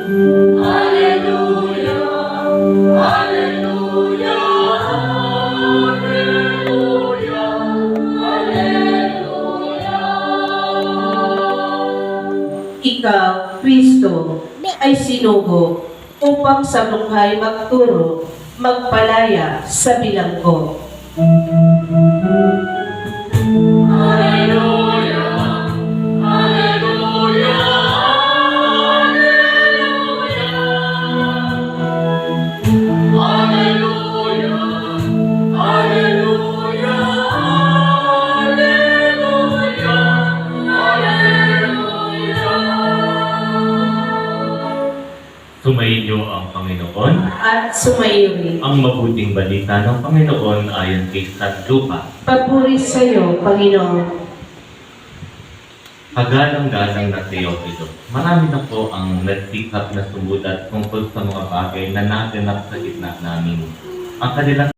Alleluia, Alleluia, Alleluia, Alleluia. Ikaw, Kristo, ay sinugo upang sa buhay magturo, magpalaya sa bilanggo. Alleluia, Alleluia, Alleluia, Alleluia, Alleluia, Alleluia. Sumainyo ang Panginoon. At sumayo rin. Ang mabuting balita ng Panginoon ayon kay San Luca. Papuri sa iyo, Panginoon. Kagalang-galang na Teofilo, marami na po ang nagsikap na sumulat tungkol sa mga bagay na naganap sa gitna namin. Ang kanilang